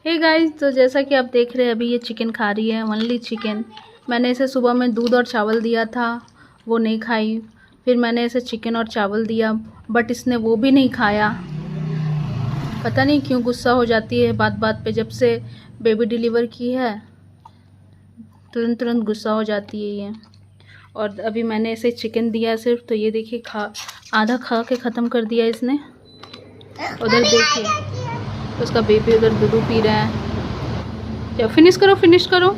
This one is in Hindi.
हे गाइस, तो जैसा कि आप देख रहे हैं अभी ये चिकन खा रही है, ओनली चिकन। मैंने इसे सुबह में दूध और चावल दिया था, वो नहीं खाई। फिर मैंने इसे चिकन और चावल दिया, बट इसने वो भी नहीं खाया। पता नहीं क्यों गुस्सा हो जाती है बात बात पे। जब से बेबी डिलीवर की है तुरंत तुरंत गुस्सा हो जाती है ये। और अभी मैंने इसे चिकन दिया सिर्फ, तो ये देखिए आधा खा के ख़त्म कर दिया इसने। उधर देखिए उसका बेबी उधर दूध पी रहा है। चलो फिनिश करो, फिनिश करो।